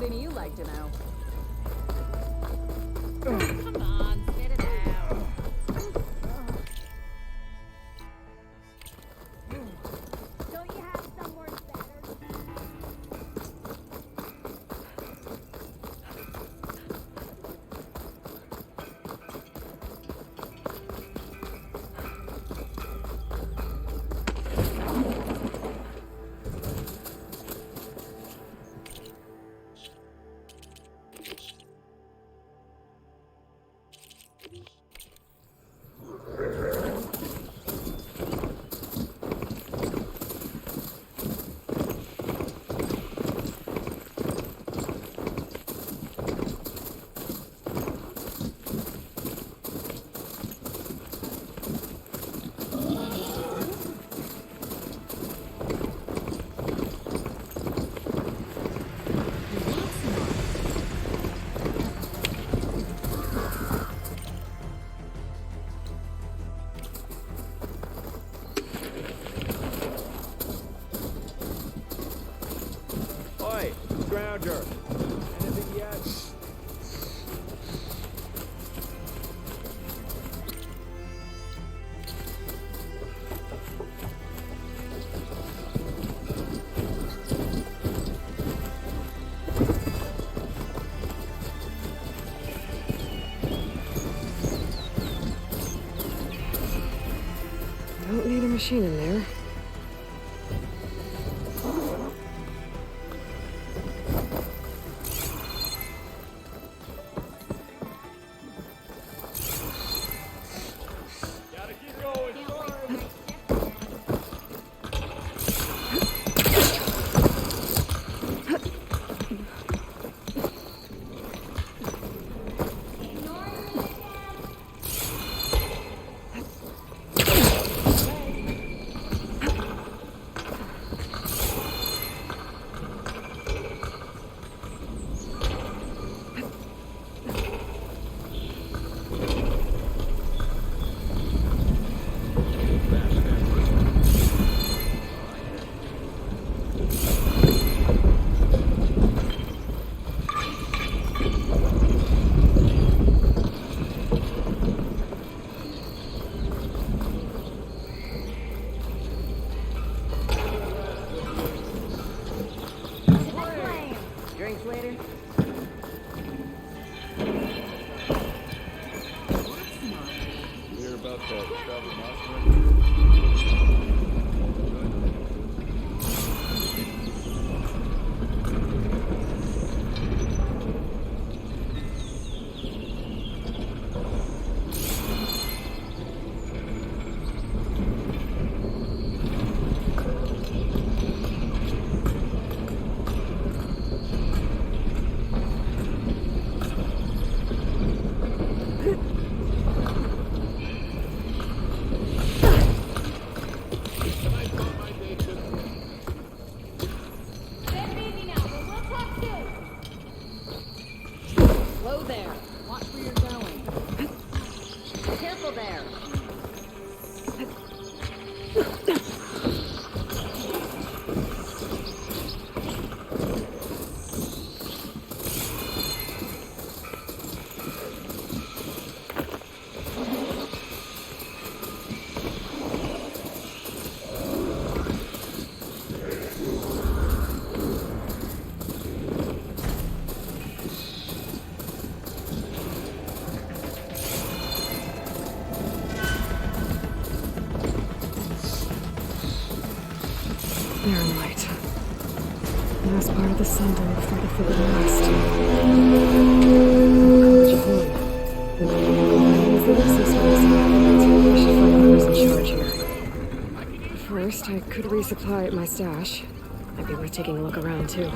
something you like to know. Come on, spit it out. Don't you have somewhere better? Oi, Grounder. Anything yet? Don't need a machine in there. Gotta keep going. Drinks later? Hear about that travel monster? Slow there. Watch where you're going. Careful there. They're in light. Last part of the sun dome before the foot of the rest. College of Moon. The Asus was. I should find out who's in charge here. First, I could resupply at my stash. Might be worth taking a look around, too.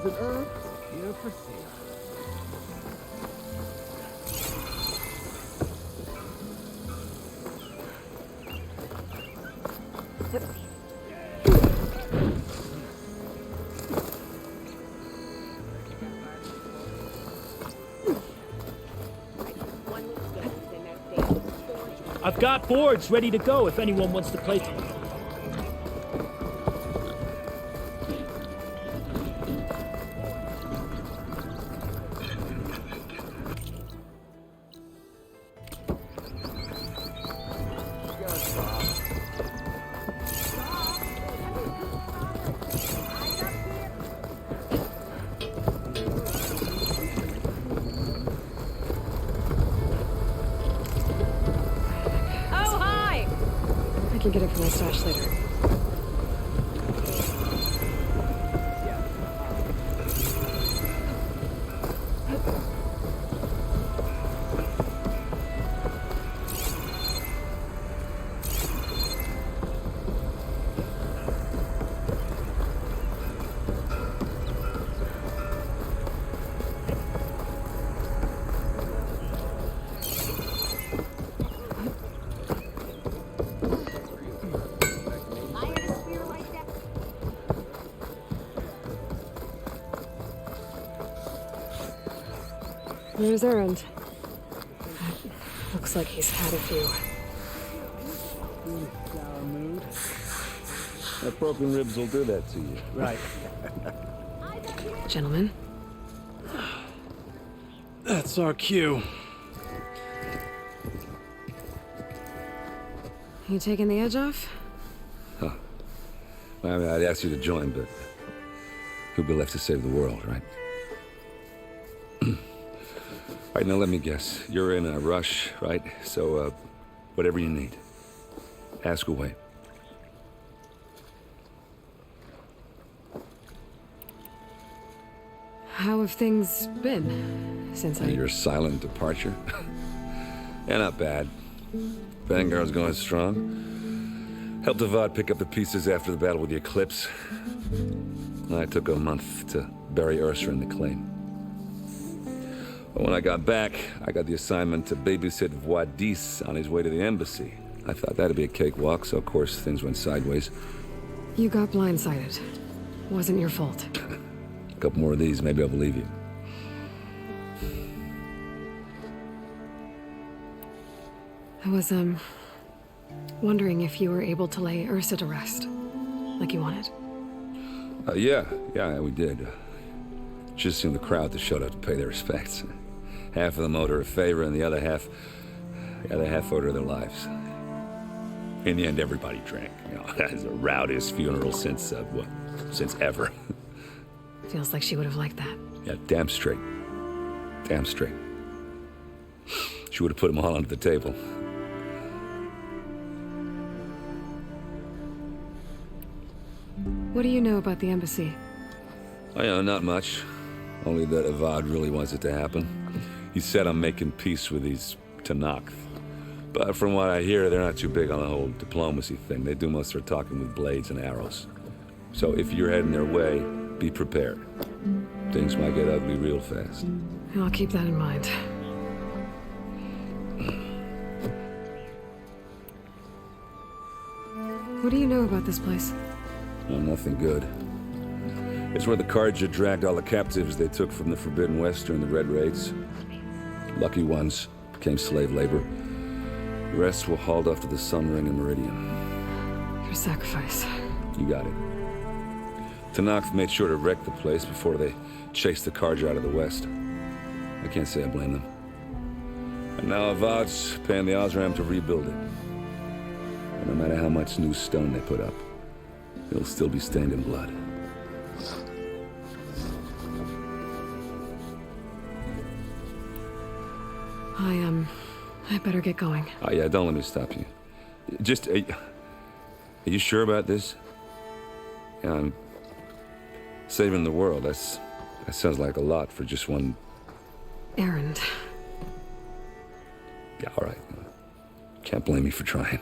Heavens and earth, here for sale. I've got boards ready to go if anyone wants to play them. Oh, hi! I can get it from my stash later. Iron a spear like that. There's Errand. Looks like he's had a few. Sour mood. That broken ribs will do that to you. Right. Gentlemen, That's our cue. you taking the edge off? Well, I mean, I'd ask you to join, but who'd be left to save the world, right? All right, now let me guess. You're in a rush, right? So, whatever you need, ask away. How have things been since I... Your silent departure? Yeah, not bad. Vanguard's going strong. Helped Avad pick up the pieces after the battle with the Eclipse. I took a month to bury Ursa in the claim. But when I got back, I got the assignment to babysit Wadis on his way to the embassy. I thought that'd be a cakewalk, so of course things went sideways. You got blindsided. Wasn't your fault. A couple more of these, maybe I'll believe you. I was, wondering if you were able to lay Ursa to rest, like you wanted. Yeah, we did. Just seen the crowd that showed up to pay their respects. Half of them owed her a favor, and the other half owed her their lives. In the end, everybody drank. You know, it's the rowdiest funeral since ever. Feels like she would have liked that. Yeah, damn straight. Damn straight. She would have put them all under the table. What do you know about the embassy? Oh, yeah, not much. Only that Avad really wants it to happen. He said I'm making peace with these Tanakh. But from what I hear, they're not too big on the whole diplomacy thing. They do most of their talking with blades and arrows. So if you're heading their way, be prepared. Things might get ugly real fast. I'll keep that in mind. What do you know about this place? Well, nothing good. It's where the Carja dragged all the captives they took from the Forbidden West during the Red Raids. Lucky ones became slave labor. The rest were hauled off to the Sun Ring and Meridian. Your sacrifice. You got it. Tanakh made sure to wreck the place before they chased the Carja out of the West. I can't say I blame them. And now Avad's paying the Osram to rebuild it. And no matter how much new stone they put up, it'll still be stained in blood. I better get going. Oh, yeah, don't let me stop you. Just, are you sure about this? Yeah, I'm saving the world. That sounds like a lot for just one... Errand. Yeah, all right. Can't blame me for trying.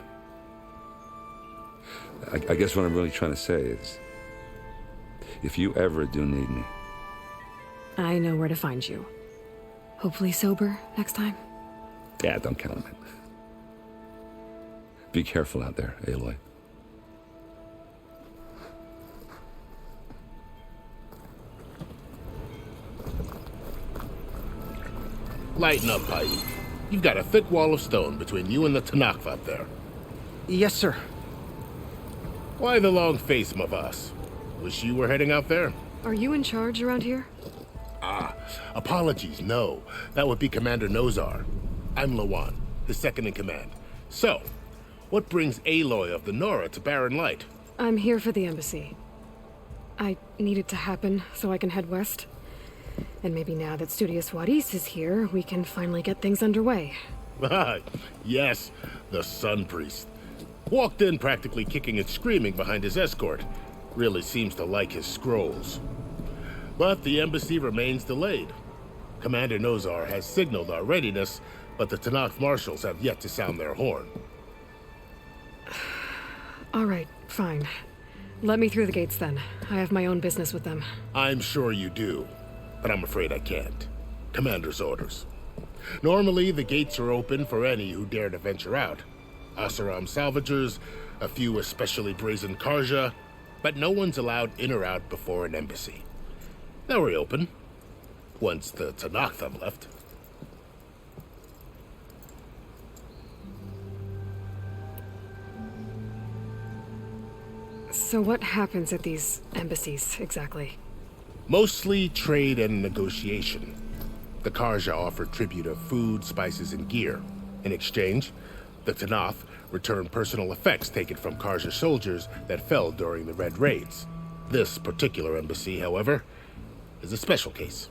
I guess what I'm really trying to say is, if you ever do need me, I know where to find you. Hopefully sober next time. Yeah, don't count on it. Be careful out there, Aloy. Lighten up, Pai. You've got a thick wall of stone between you and the Tanakh up there. Yes, sir. Why the long face, Mavas? Wish you were heading out there? Are you in charge around here? Apologies, no. That would be Commander Nozar. I'm Lawan, his second in command. So, what brings Aloy of the Nora to Barren Light? I'm here for the embassy. I need it to happen so I can head west. And maybe now that Studious Wadis is here, we can finally get things underway. Yes, the Sun Priest. Walked in practically kicking and screaming behind his escort. Really seems to like his scrolls. But the embassy remains delayed. Commander Nozar has signaled our readiness, but the Tanakh marshals have yet to sound their horn. All right, fine. Let me through the gates then. I have my own business with them. I'm sure you do, but I'm afraid I can't. Commander's orders. Normally, the gates are open for any who dare to venture out. Asaram salvagers, a few especially brazen Karja, but no one's allowed in or out before an embassy. They'll reopen, once the Tanakh have left. So what happens at these embassies, exactly? Mostly trade and negotiation. The Karja offer tribute of food, spices, and gear. In exchange, the Tanakh return personal effects taken from Karja soldiers that fell during the Red Raids. This particular embassy, however, is a special case.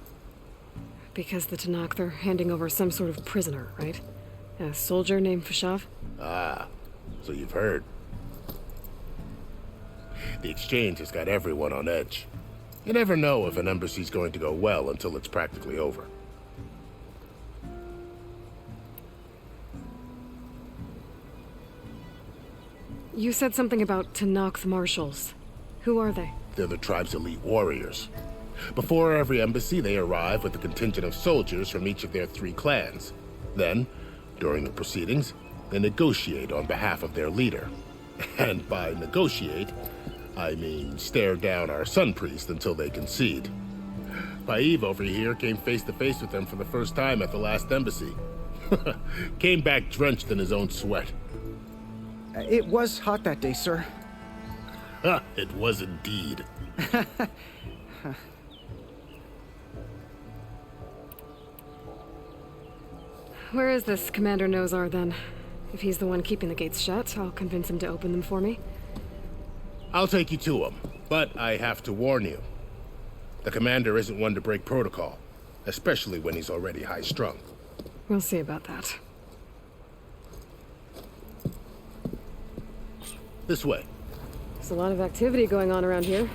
Because the Tanakh, they're handing over some sort of prisoner, right? A soldier named Fashav? Ah, so you've heard. The exchange has got everyone on edge. You never know if an embassy's going to go well until it's practically over. You said something about Tanakh marshals. Who are they? They're the tribe's elite warriors. Before every embassy, they arrive with a contingent of soldiers from each of their 3 clans. Then, during the proceedings, they negotiate on behalf of their leader. And by negotiate, I mean stare down our Sun Priest until they concede. Paiv over here came face to face with them for the first time at the last embassy. Came back drenched in his own sweat. It was hot that day, sir. It was indeed. Where is this Commander Nozar, then? If he's the one keeping the gates shut, I'll convince him to open them for me. I'll take you to him, but I have to warn you. The commander isn't one to break protocol, especially when he's already high-strung. We'll see about that. This way. There's a lot of activity going on around here.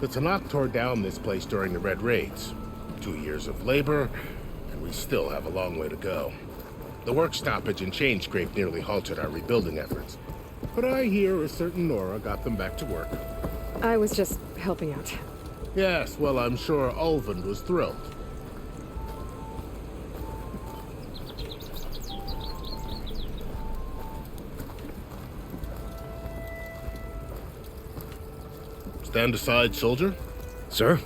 The Tanakh tore down this place during the Red Raids. 2 years of labor, and we still have a long way to go. The work stoppage and chain scrape nearly halted our rebuilding efforts. But I hear a certain Nora got them back to work. I was just helping out. Yes, well, I'm sure Ulvund was thrilled. Stand aside, soldier. Sir?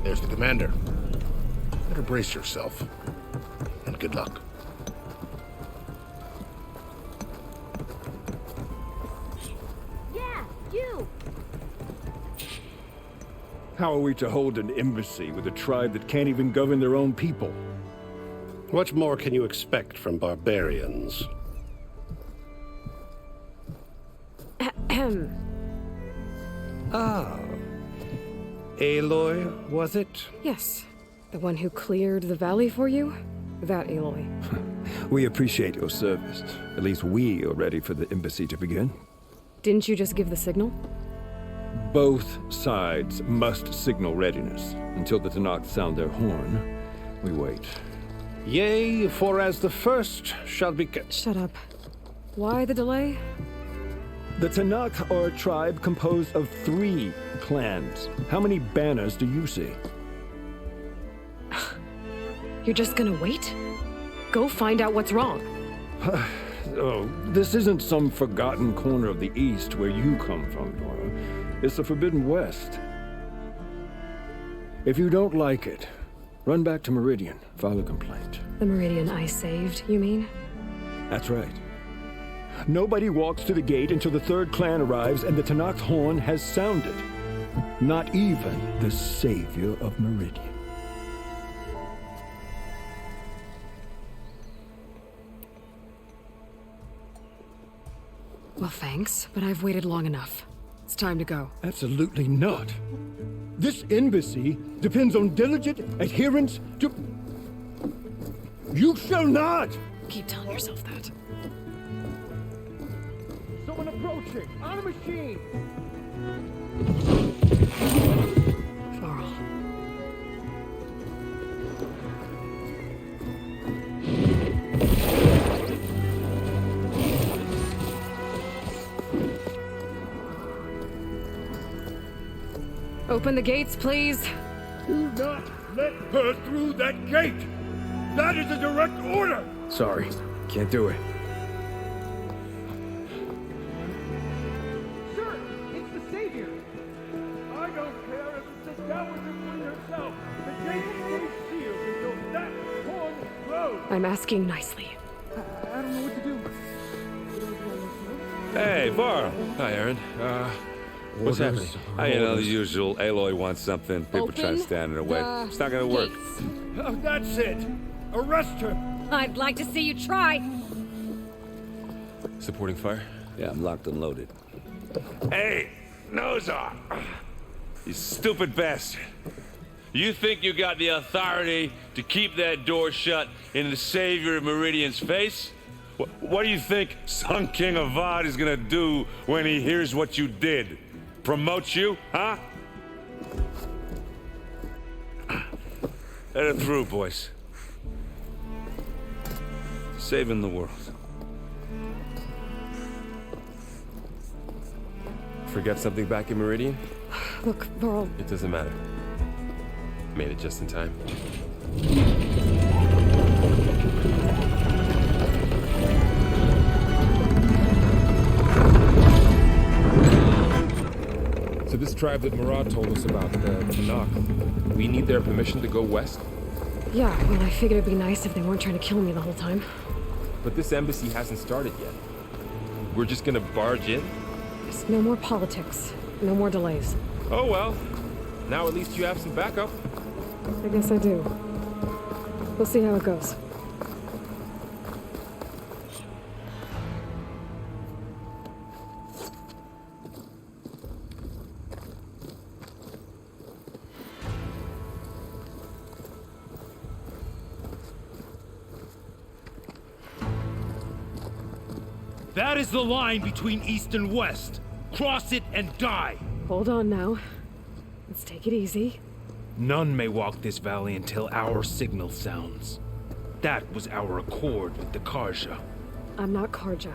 There's the commander. Better brace yourself. And good luck. Yeah, you! How are we to hold an embassy with a tribe that can't even govern their own people? What more can you expect from barbarians? Ah. Aloy, was it? Yes. The one who cleared the valley for you? That Aloy. We appreciate your service. At least we are ready for the embassy to begin. Didn't you just give the signal? Both sides must signal readiness. Until the Tanakh sound their horn, we wait. Yea, for as the first shall be... Shut up. Why the delay? The Tanakh are a tribe composed of 3 clans. How many banners do you see? You're just gonna wait? Go find out what's wrong. Oh, this isn't some forgotten corner of the East where you come from, Nora. It's the Forbidden West. If you don't like it, run back to Meridian, file a complaint. The Meridian I saved, you mean? That's right. Nobody walks to the gate until the 3rd clan arrives and the Tanakh's horn has sounded. Not even the savior of Meridian. Well, thanks, but I've waited long enough. It's time to go. Absolutely not. This embassy depends on diligent adherence to... You shall not! Keep telling yourself that. Someone approaching! On a machine! Varl. Open the gates, please. Do not let her through that gate! That is a direct order! Sorry, can't do it. Sir, it's the savior! I don't care if it's the Dowager Queen herself! The gate stays sealed until that horn blows! I'm asking nicely. I don't know what to do. Hey, Varl. Hi, Aaron. What's Orders, happening? You know, the usual. Aloy wants something. People try to Open stand in her way. the It's not gonna work. gates. Oh, that's it! Arrest her! I'd like to see you try. Supporting fire? Yeah, I'm locked and loaded. Hey, Nozar! You stupid bastard. You think you got the authority to keep that door shut in the savior of Meridian's face? What do you think Sun King Avad is gonna do when he hears what you did? Promote you, huh? Let it through, boys. Saving the world. Forget something back in Meridian? Look, Varl, It doesn't matter. Made it just in time. So this tribe that Murad told us about, the Tanakh, we need their permission to go west? yeah, well, I figured it'd be nice if they weren't trying to kill me the whole time. But this embassy hasn't started yet. We're just gonna barge in? Just no more politics. No more delays. Oh well. Now at least you have some backup. I guess I do. We'll see how it goes. That is the line between East and West. Cross it and die. Hold on now. Let's take it easy. None may walk this valley until our signal sounds. That was our accord with the Karja. I'm not Karja.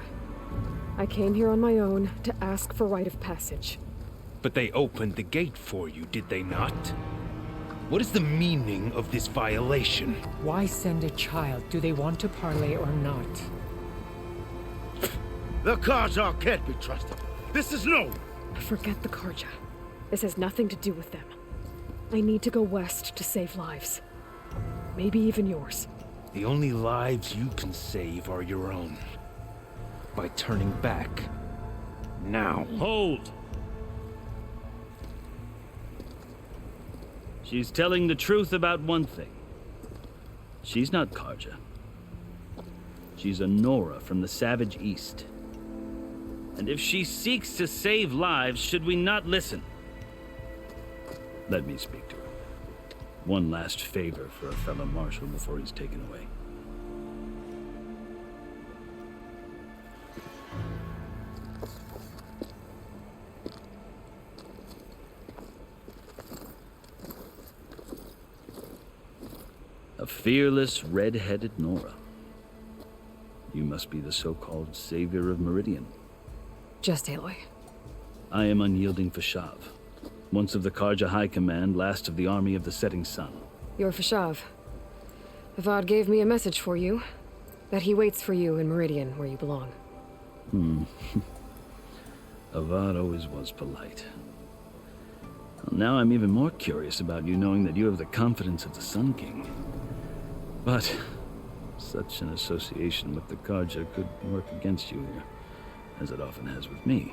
I came here on my own to ask for rite of passage. But they opened the gate for you, did they not? What is the meaning of this violation? Why send a child? Do they want to parley or not? The Karja can't be trusted. This is known. Forget the Karja. This has nothing to do with them. I need to go west to save lives. Maybe even yours. The only lives you can save are your own. By turning back. Now. Hold! She's telling the truth about one thing. She's not Karja. She's a Nora from the Savage East. And if she seeks to save lives, should we not listen? Let me speak to her. One last favor for a fellow marshal before he's taken away. A fearless, red-headed Nora. You must be the so-called savior of Meridian. Just Aloy. I am unyielding Fashav, once of the Karja High Command, last of the army of the setting sun. You're Fashav. Avad gave me a message for you. That he waits for you in Meridian, where you belong. Avad always was polite. Well, now I'm even more curious about you, knowing that you have the confidence of the Sun King. But such an association with the Karja could work against you here, as it often has with me.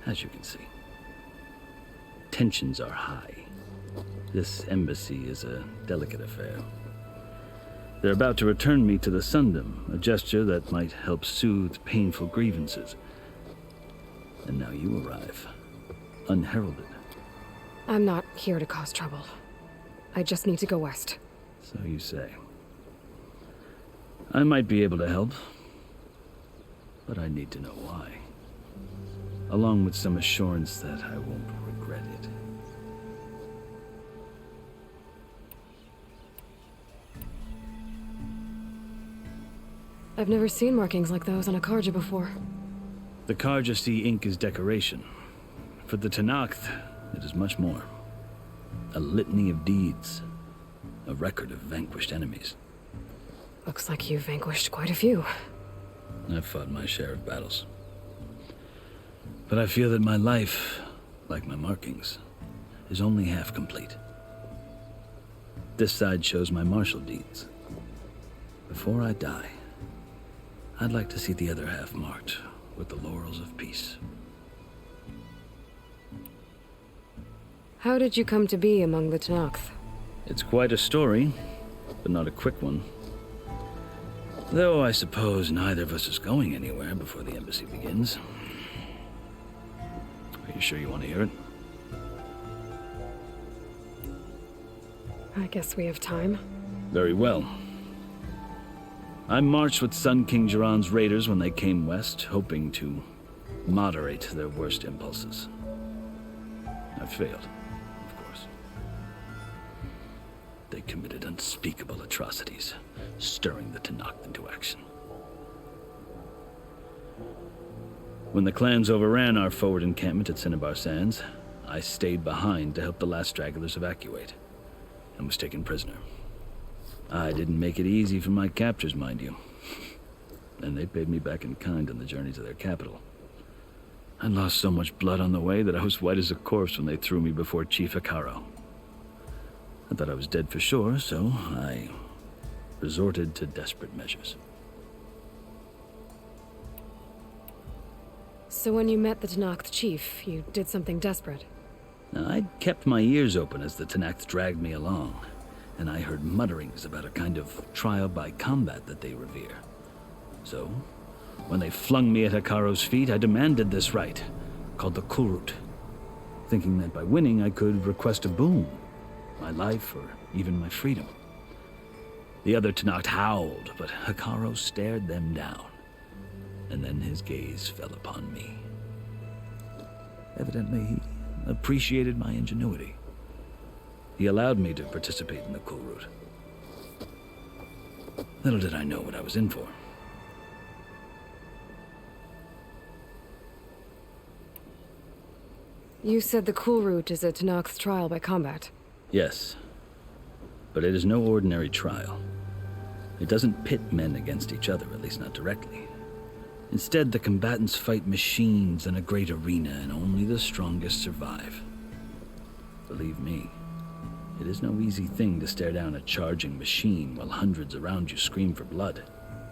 As you can see, tensions are high. This embassy is a delicate affair. They're about to return me to the Sundom, a gesture that might help soothe painful grievances. And now you arrive, unheralded. I'm not here to cause trouble. I just need to go west. So you say. I might be able to help, but I need to know why. Along with some assurance that I won't regret it. I've never seen markings like those on a Karja before. The Karja see ink as decoration. For the Tenakth, it is much more. A litany of deeds. A record of vanquished enemies. Looks like you've vanquished quite a few. I've fought my share of battles. But I feel that my life, like my markings, is only half complete. This side shows my martial deeds. Before I die, I'd like to see the other half marked with the laurels of peace. How did you come to be among the Tenakth? It's quite a story, but not a quick one. Though I suppose neither of us is going anywhere before the embassy begins. Are you sure you want to hear it? I guess we have time. Very well. I marched with Sun King Jiran's raiders when they came west, hoping to moderate their worst impulses. I failed, of course. They committed unspeakable atrocities, stirring the Tenakth into action. When the clans overran our forward encampment at Cinnabar Sands, I stayed behind to help the last stragglers evacuate, and was taken prisoner. I didn't make it easy for my captors, mind you. And they paid me back in kind on the journey to their capital. I lost so much blood on the way that I was white as a corpse when they threw me before Chief Hekaro. I thought I was dead for sure, so I resorted to desperate measures. So when you met the Tenakth chief, you did something desperate? Now, I'd kept my ears open as the Tenakth dragged me along, and I heard mutterings about a kind of trial by combat that they revere. So, when they flung me at Hekaro's feet, I demanded this right, called the Kulrut, thinking that by winning I could request a boon, my life or even my freedom. The other Tenakth howled, but Hekaro stared them down, and then his gaze fell upon me. Evidently, he appreciated my ingenuity. He allowed me to participate in the Kulrut. Little did I know what I was in for. You said the Kulrut is a Tenakth trial by combat. Yes, but it is no ordinary trial. It doesn't pit men against each other, at least not directly. Instead, the combatants fight machines in a great arena, and only the strongest survive. Believe me, it is no easy thing to stare down a charging machine while hundreds around you scream for blood.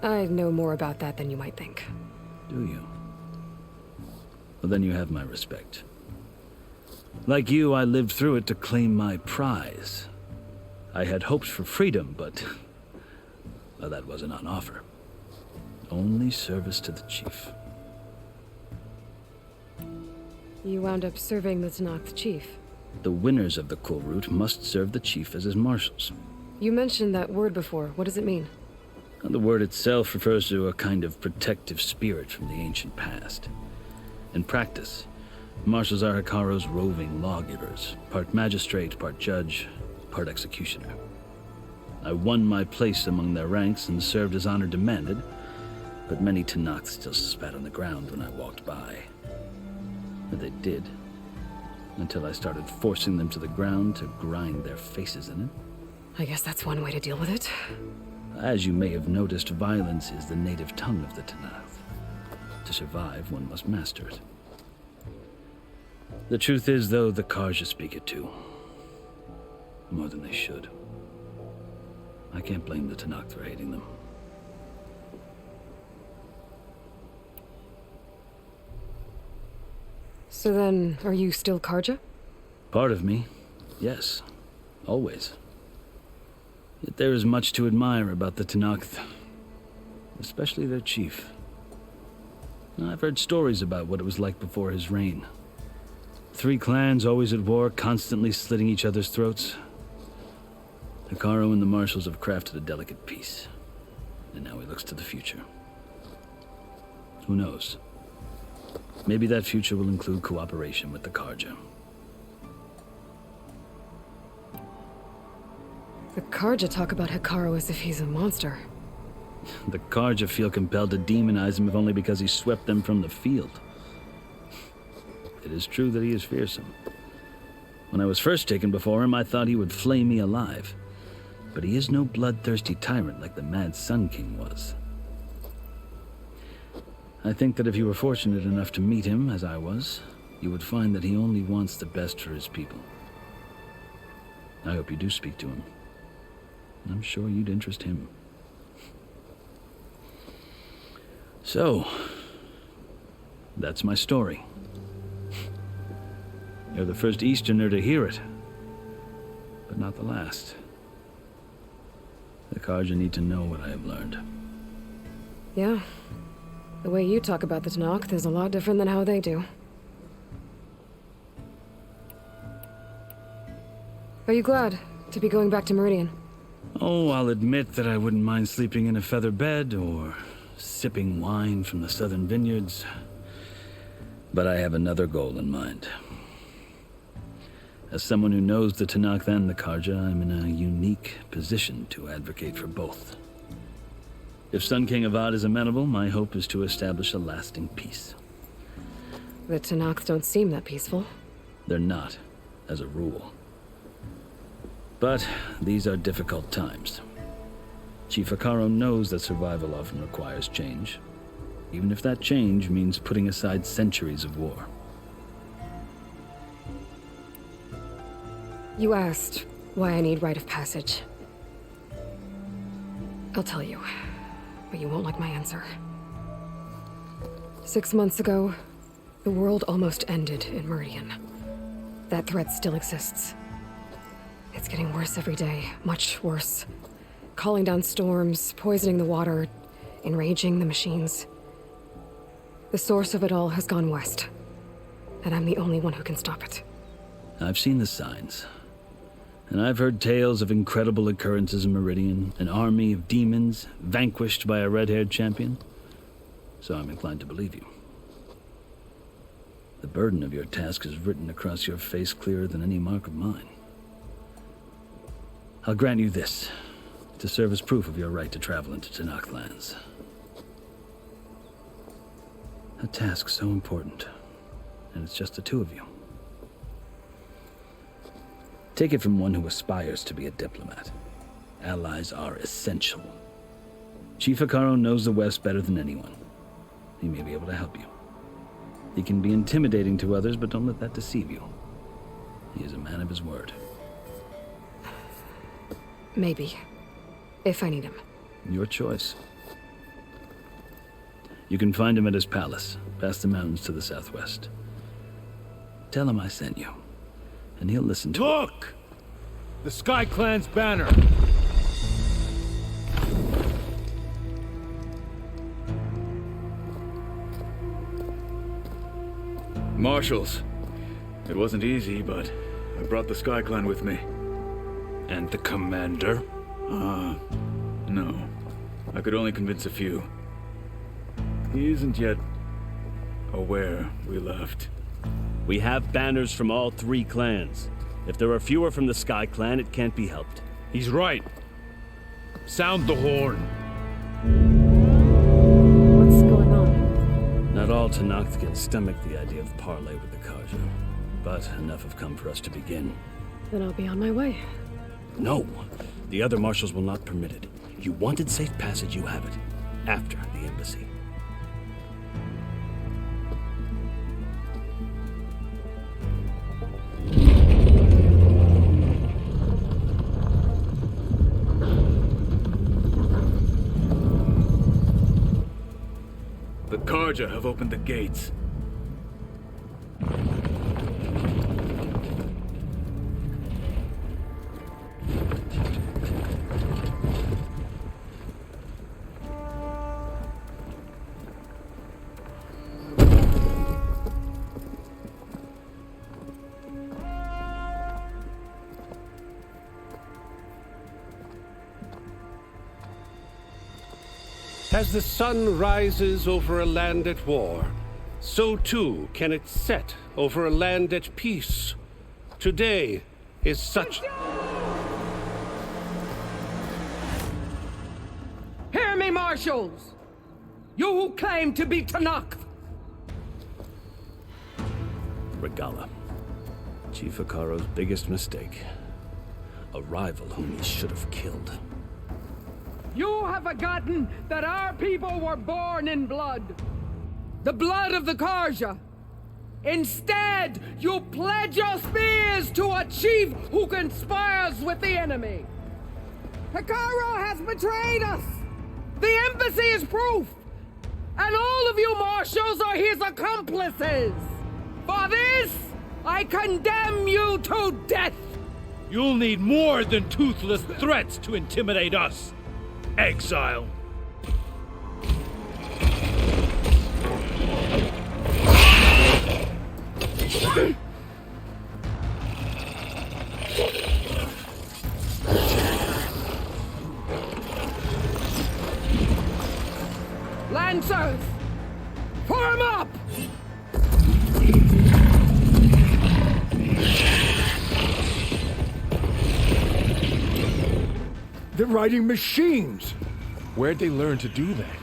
I know more about that than you might think. Do you? Well, then you have my respect. Like you, I lived through it to claim my prize. I had hopes for freedom, but well, that wasn't on offer. Only service to the chief. You wound up serving the Tenakth chief. The winners of the Kulrut must serve the chief as his marshals. You mentioned that word before. What does it mean? The word itself refers to a kind of protective spirit from the ancient past. In practice, marshals are Hekaro's roving lawgivers, part magistrate, part judge, part executioner. I won my place among their ranks and served as honor demanded, but many Tanakh still spat on the ground when I walked by. But they did, until I started forcing them to the ground to grind their faces in it. I guess that's one way to deal with it. As you may have noticed, violence is the native tongue of the Tanakh. To survive, one must master it. The truth is, though, the Karja speak it too. More than they should. I can't blame the Tanakh for hating them. So then, are you still Karja? Part of me, yes. Always. Yet there is much to admire about the Tanakh, especially their chief. I've heard stories about what it was like before his reign. 3 clans always at war, constantly slitting each other's throats. Hekarro and the marshals have crafted a delicate peace, and now he looks to the future. Who knows? Maybe that future will include cooperation with the Karja. The Karja talk about Hekarro as if he's a monster. The Karja feel compelled to demonize him if only because he swept them from the field. It is true that he is fearsome. When I was first taken before him, I thought he would flay me alive. But he is no bloodthirsty tyrant like the Mad Sun King was. I think that if you were fortunate enough to meet him, as I was, you would find that he only wants the best for his people. I hope you do speak to him. I'm sure you'd interest him. So, that's my story. You're the first Easterner to hear it, but not the last. The Karja need to know what I have learned. Yeah. The way you talk about the Tanakh is a lot different than how they do. Are you glad to be going back to Meridian? Oh, I'll admit that I wouldn't mind sleeping in a feather bed or sipping wine from the southern vineyards. But I have another goal in mind. As someone who knows the Tanakh and the Karja, I'm in a unique position to advocate for both. If Sun King Avad is amenable, my hope is to establish a lasting peace. The Tanakh don't seem that peaceful. They're not, as a rule. But these are difficult times. Chief Hekarro knows that survival often requires change, even if that change means putting aside centuries of war. You asked why I need rite of passage. I'll tell you, but you won't like my answer. 6 months ago, the world almost ended in Meridian. That threat still exists. It's getting worse every day, much worse. Calling down storms, poisoning the water, enraging the machines. The source of it all has gone west, and I'm the only one who can stop it. I've seen the signs. And I've heard tales of incredible occurrences in Meridian, an army of demons vanquished by a red-haired champion. So I'm inclined to believe you. The burden of your task is written across your face clearer than any mark of mine. I'll grant you this, to serve as proof of your right to travel into Tanakh lands. A task so important, and it's just the two of you. Take it from one who aspires to be a diplomat. Allies are essential. Chief Hekarro knows the West better than anyone. He may be able to help you. He can be intimidating to others, but don't let that deceive you. He is a man of his word. Maybe. If I need him. Your choice. You can find him at his palace, past the mountains to the southwest. Tell him I sent you, and he'll listen to it. Look! The Sky Clan's banner! Marshals. It wasn't easy, but I brought the Sky Clan with me. And the commander? No. I could only convince a few. He isn't yet aware we left. We have banners from all 3 clans. If there are fewer from the Sky Clan, it can't be helped. He's right. Sound the horn. Not all Tanakh can stomach the idea of parley with the Karja, but enough have come for us to begin. Then I'll be on my way. No, the other marshals will not permit it. You wanted safe passage, you have it. After the embassy. The Karja have opened the gates. As the sun rises over a land at war, so too can it set over a land at peace. Today is such... Hear me, marshals! You who claim to be Tanakh! Regala. Chief Akaro's biggest mistake. A rival whom he should have killed. You have forgotten that our people were born in blood. The blood of the Karja. Instead, you pledge your spears to a chief who conspires with the enemy. Akaro has betrayed us. The embassy is proof. And all of you marshals are his accomplices. For this, I condemn you to death. You'll need more than toothless threats to intimidate us. Exile. Lancers, form up! They're riding machines! Where'd they learn to do that?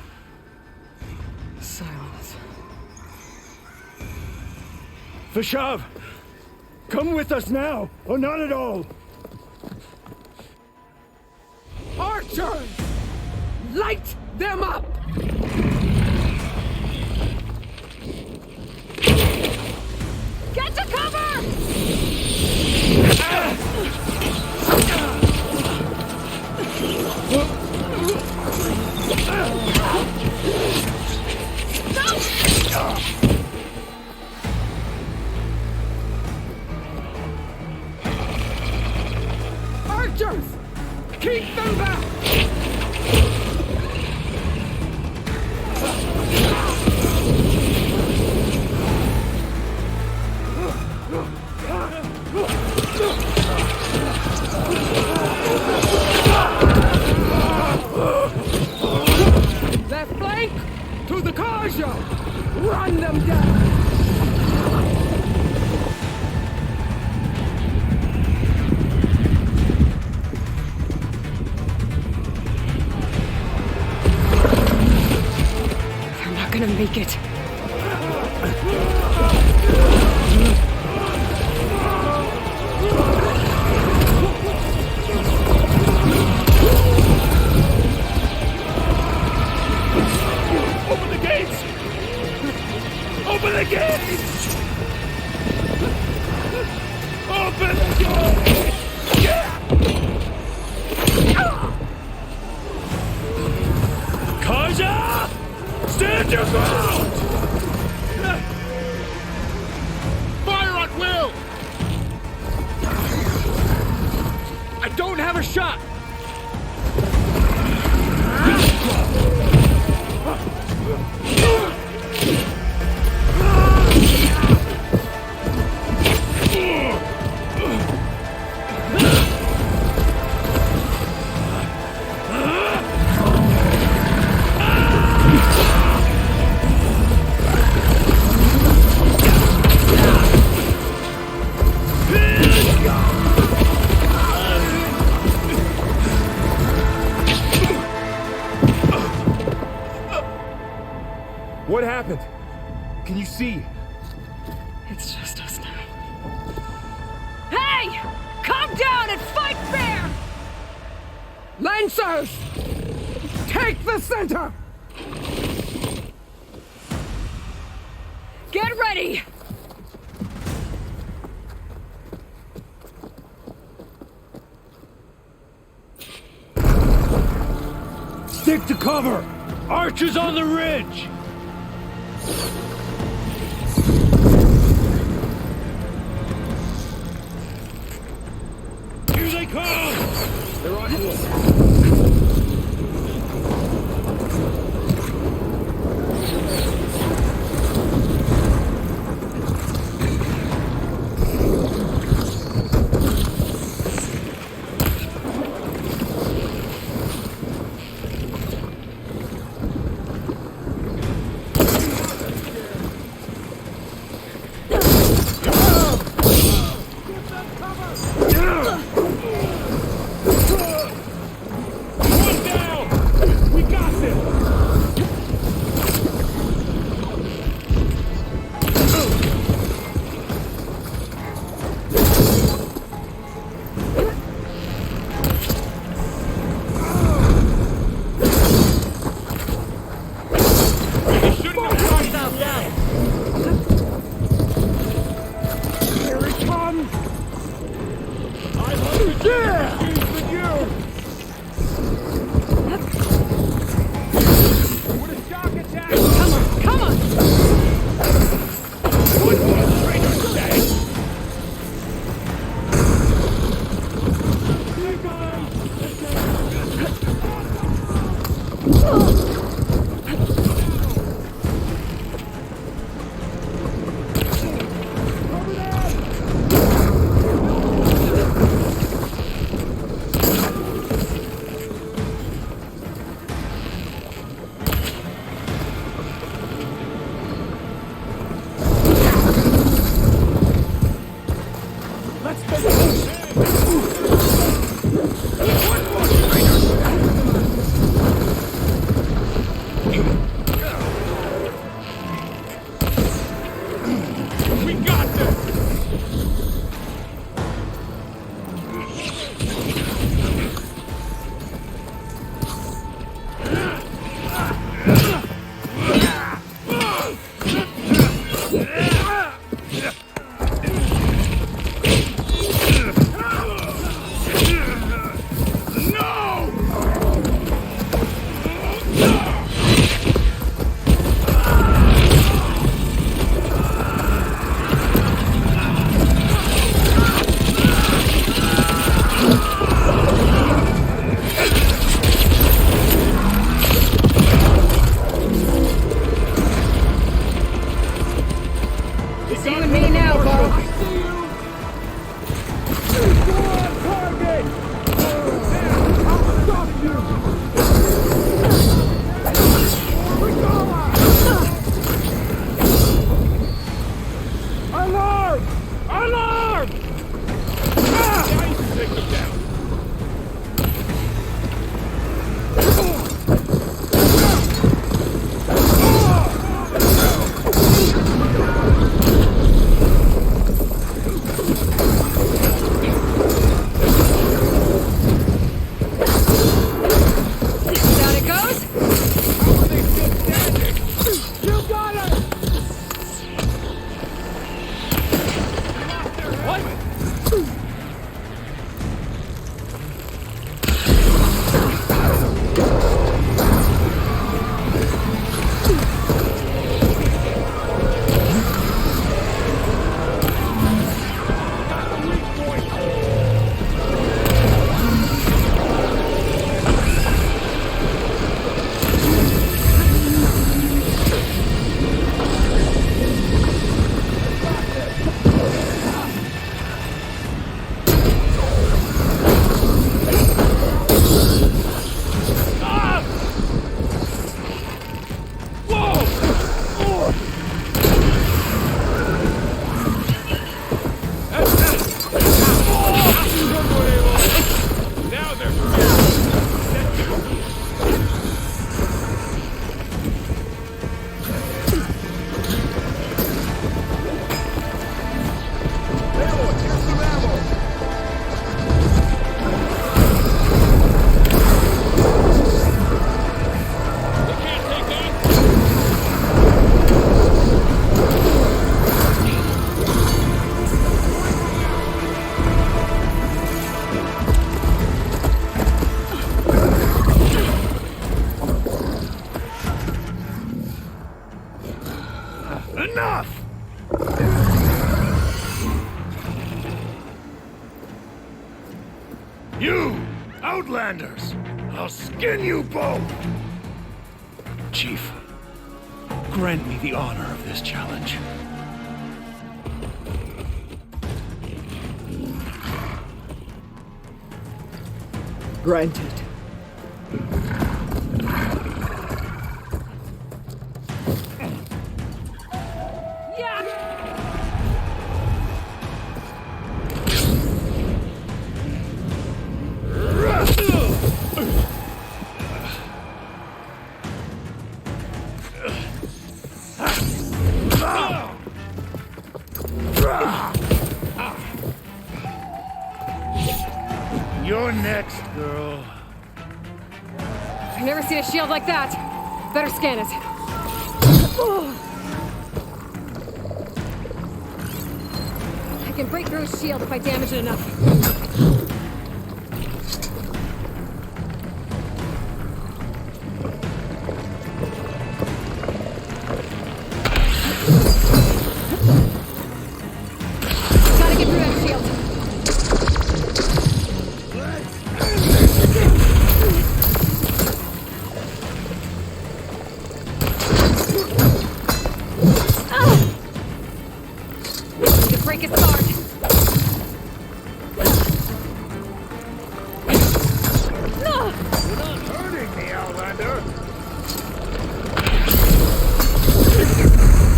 Silence. Vashav! Come with us now, or not at all! Archers! Light them up! Get to cover! Archers! Keep them back! Left flank to the Karja! Run them down! They're not gonna make it. Open the gates! Open the gates! Open the gates! Karja! Stand your ground! Fire at will! I don't have a shot! What happened? Can you see? It's just us now. Hey! Calm down and fight fair! Lancers! Take the center! Get ready! Stick to cover! Archers on the ridge! Here they come! They're on you. Outlanders! I'll skin you both! Chief, grant me the honor of this challenge. Granted. You're next, girl. I've never seen a shield like that. Better scan it. I can break through a shield if I damage it enough. Gotta get through that shield. Break its guard. No! You're not hurting me, Outlander!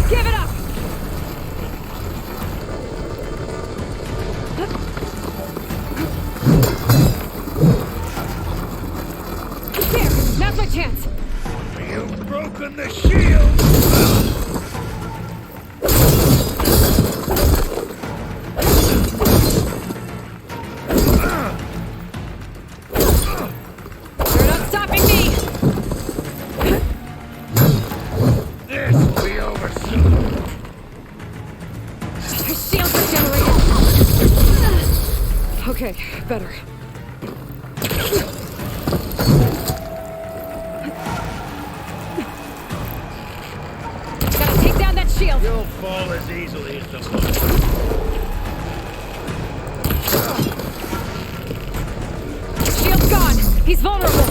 Give it up! There! Now's my chance! You've broken the shield! Okay, better. Gotta take down that shield. You'll fall as easily as the moon. Shield's gone. He's vulnerable.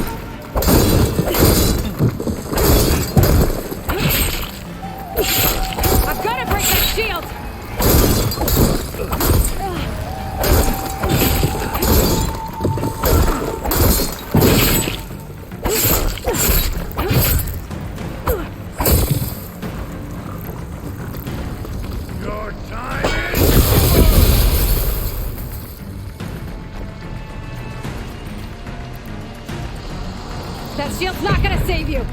I've gotta break that shield. That shield's not gonna save you!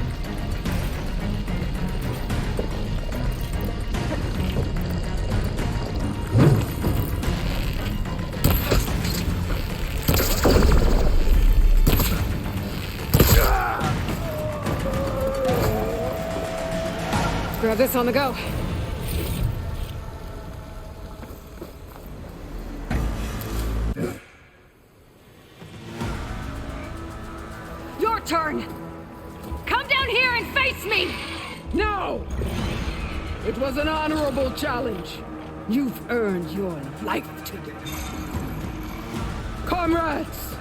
Grab this on the go. Your turn! Come down here and face me! No! It was an honorable challenge. You've earned your life today. Comrades!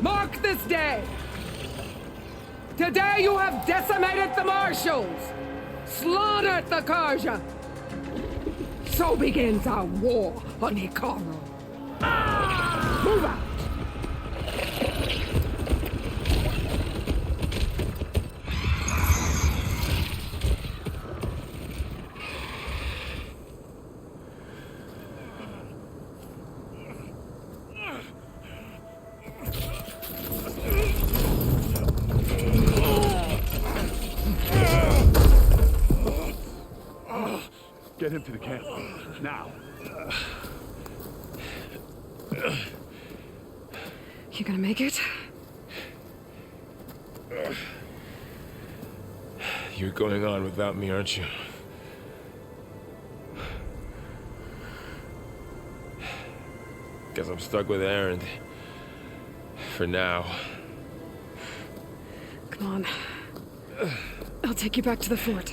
Mark this day! Today you have decimated the Marshals! Slaughtered the Karja! So begins our war on Hikaru. Move out! Get him to the camp. Now. You gonna make it? You're going on without me, aren't you? Guess I'm stuck with Aaron. For now. Come on. I'll take you back to the fort.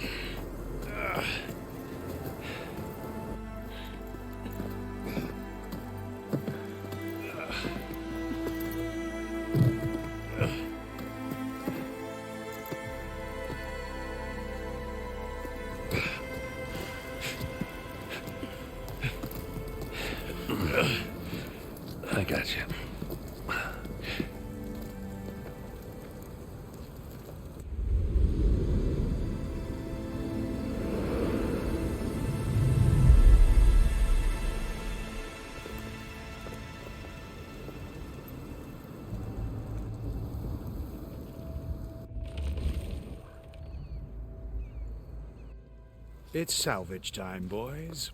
It's salvage time, boys.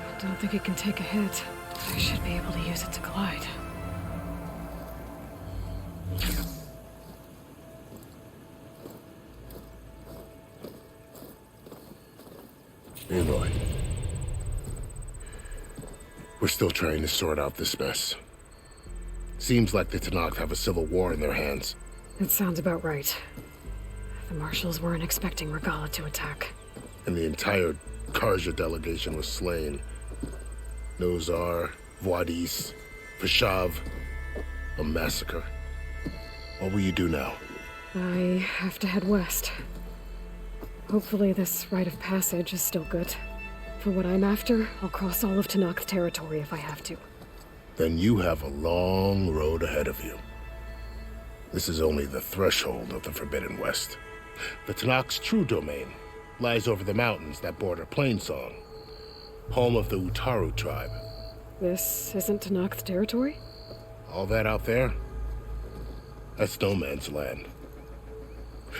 I don't think it can take a hit. I should be able to use it to glide. Aloy, we're still trying to sort out this mess. Seems like the Tenakth have a civil war in their hands. That sounds about right. The marshals weren't expecting Regala to attack. And the entire Karja delegation was slain. Nozar, Voidis, Vashav, a massacre. What will you do now? I have to head west. Hopefully this rite of passage is still good. For what I'm after, I'll cross all of Tenakth territory if I have to. Then you have a long road ahead of you. This is only the threshold of the Forbidden West. The Tenakth's true domain lies over the mountains that border Plainsong, home of the Utaru tribe. This isn't Tenakth territory? All that out there? That's no man's land.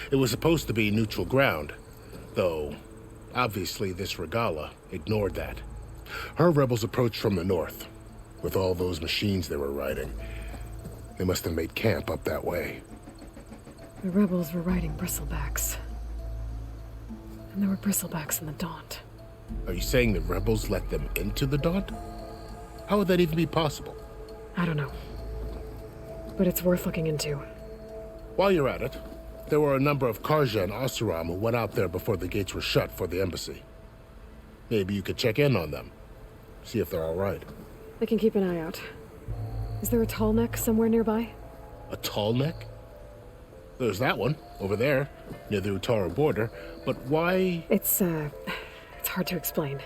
It was supposed to be neutral ground, though obviously this Regala ignored that. Her rebels approached from the north. With all those machines they were riding, they must have made camp up that way. The rebels were riding bristlebacks. And there were bristlebacks in the Daunt. Are you saying the rebels let them into the Daunt? How would that even be possible? I don't know. But it's worth looking into. While you're at it, there were a number of Karja and Asuram who went out there before the gates were shut for the embassy. Maybe you could check in on them. See if they're all right. I can keep an eye out. Is there a tall neck somewhere nearby? A tall neck? There's that one, over there, near the Utaru border, but why? It's hard to explain.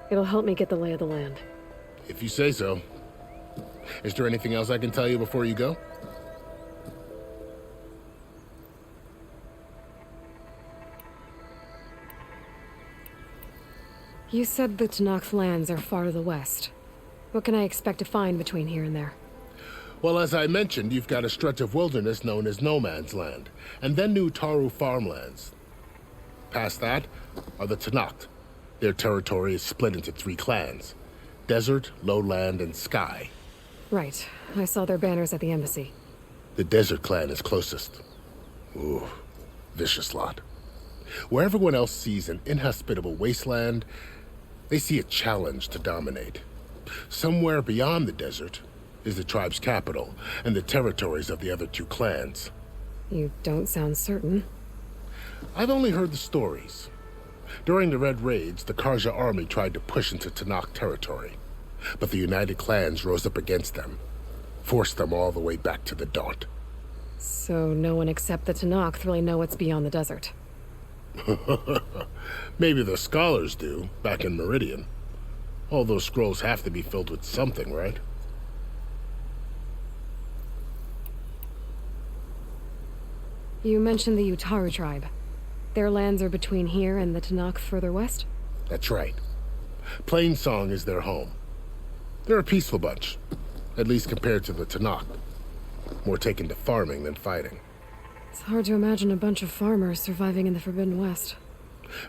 It'll help me get the lay of the land. If you say so. Is there anything else I can tell you before you go? You said the Tenakth lands are far to the west. What can I expect to find between here and there? Well, as I mentioned, you've got a stretch of wilderness known as No Man's Land, and then new Utaru farmlands. Past that are the Tenakth. Their territory is split into 3 clans: Desert, Lowland, and Sky. Right. I saw their banners at the embassy. The Desert clan is closest. Ooh, vicious lot. Where everyone else sees an inhospitable wasteland, they see a challenge to dominate. Somewhere beyond the desert is the tribe's capital and the territories of the other 2 clans. You don't sound certain. I've only heard the stories. During the Red Raids, the Karja army tried to push into Tenakth territory, but the United Clans rose up against them, forced them all the way back to the Daunt. So no one except the Tenakth really know what's beyond the desert. Maybe the scholars do, back in Meridian. All those scrolls have to be filled with something, right? You mentioned the Utaru tribe. Their lands are between here and the Tenakth further west? That's right. Plainsong is their home. They're a peaceful bunch, at least compared to the Tenakth. More taken to farming than fighting. It's hard to imagine a bunch of farmers surviving in the Forbidden West.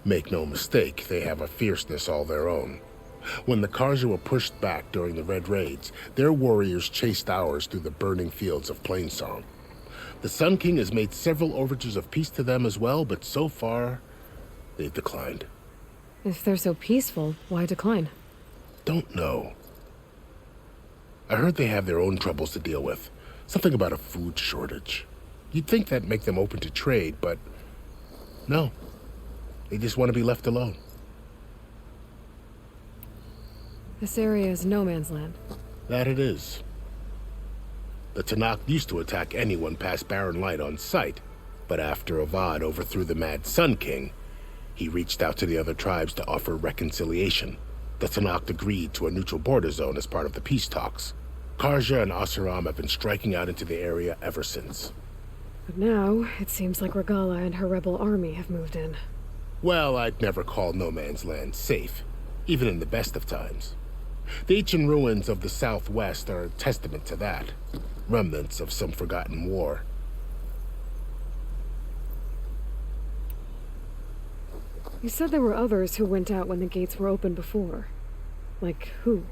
Make no mistake, they have a fierceness all their own. When the Karja were pushed back during the Red Raids, their warriors chased ours through the burning fields of Plainsong. The Sun King has made several overtures of peace to them as well, but so far, they've declined. If they're so peaceful, why decline? Don't know. I heard they have their own troubles to deal with. Something about a food shortage. You'd think that'd make them open to trade, but no. They just want to be left alone. This area is no man's land. That it is. The Tenakth used to attack anyone past Barren Light on sight, but after Avad overthrew the Mad Sun King, he reached out to the other tribes to offer reconciliation. The Tenakth agreed to a neutral border zone as part of the peace talks. Karja and Asuram have been striking out into the area ever since. But now, it seems like Regala and her rebel army have moved in. Well, I'd never call no man's land safe, even in the best of times. The ancient ruins of the southwest are a testament to that. Remnants of some forgotten war. You said there were others who went out when the gates were open before. Like who?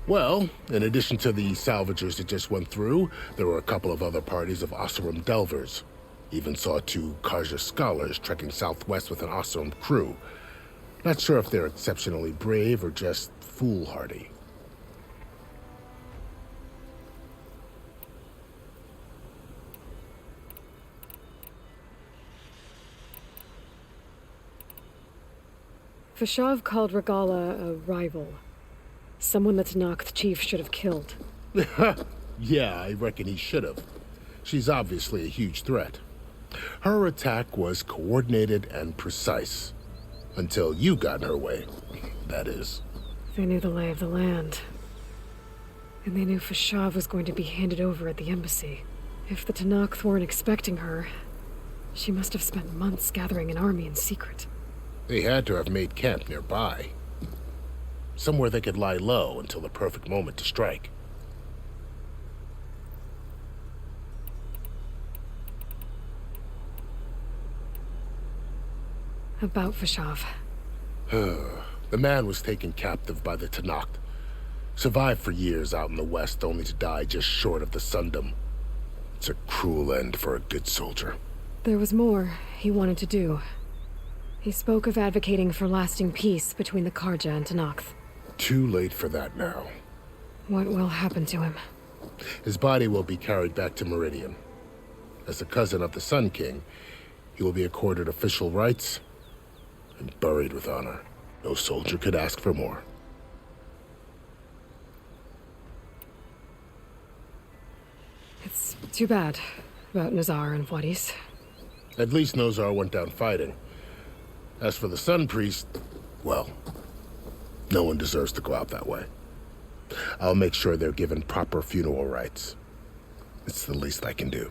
Well, in addition to the salvagers that just went through, there were a couple of other parties of Asuram delvers. Even saw 2 Karja scholars trekking southwest with an Asuram crew. Not sure if they're exceptionally brave or just foolhardy. Fashav called Regala a rival. Someone that Tanakh chief should have killed. Yeah, I reckon he should have. She's obviously a huge threat. Her attack was coordinated and precise. Until you got in her way, that is. They knew the lay of the land. And they knew Fashav was going to be handed over at the embassy. If the Tanakh weren't expecting her, she must have spent months gathering an army in secret. They had to have made camp nearby. Somewhere they could lie low until the perfect moment to strike. About Fashav. The man was taken captive by the Tanakh. Survived for years out in the west, only to die just short of the Sundom. It's a cruel end for a good soldier. There was more he wanted to do. He spoke of advocating for lasting peace between the Karja and Tanakh. Too late for that now. What will happen to him? His body will be carried back to Meridian. As a cousin of the Sun King, he will be accorded official rights and buried with honor. No soldier could ask for more. It's too bad about Nazar and Wadis. At least Nozar went down fighting. As for the Sun Priest, well, no one deserves to go out that way. I'll make sure they're given proper funeral rites. It's the least I can do.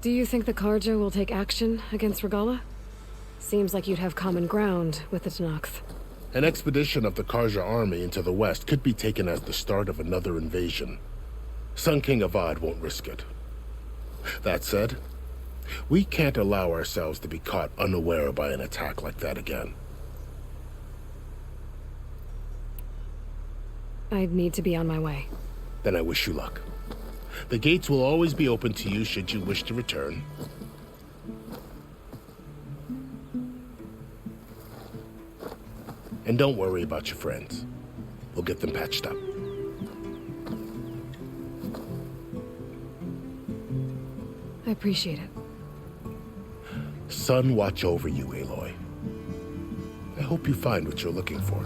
Do you think the Karja will take action against Regala? Seems like you'd have common ground with the Tanakh. An expedition of the Karja army into the west could be taken as the start of another invasion. Sun King Avad won't risk it. That said, we can't allow ourselves to be caught unaware by an attack like that again. I'd need to be on my way. Then I wish you luck. The gates will always be open to you should you wish to return. And don't worry about your friends. We'll get them patched up. I appreciate it. Sun watch over you, Aloy. I hope you find what you're looking for.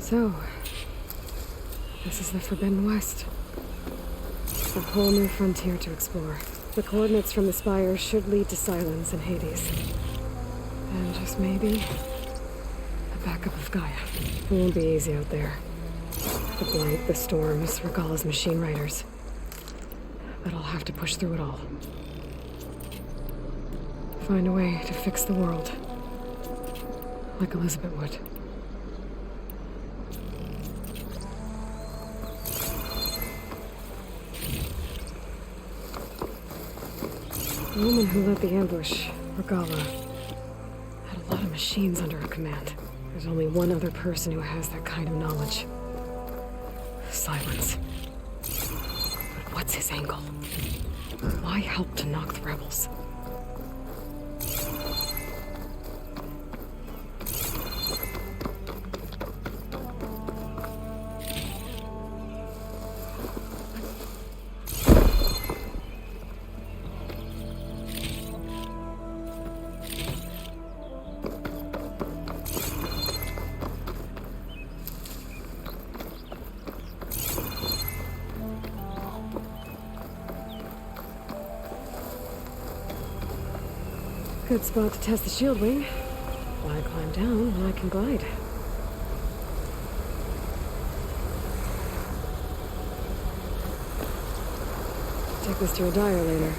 So, this is the Forbidden West. A whole new frontier to explore. The coordinates from the spire should lead to Silence and Hades. And just maybe, a backup of Gaia. It won't be easy out there. The blight, the storms, Regala's machine riders. But I'll have to push through it all. Find a way to fix the world. Like Elizabeth would. The woman who led the ambush, Regala, had a lot of machines under her command. There's only one other person who has that kind of knowledge. Silence. But what's his angle? Why help to knock the rebels? Good spot to test the shield wing. Why climb down when I can glide? Take this to a dyer later.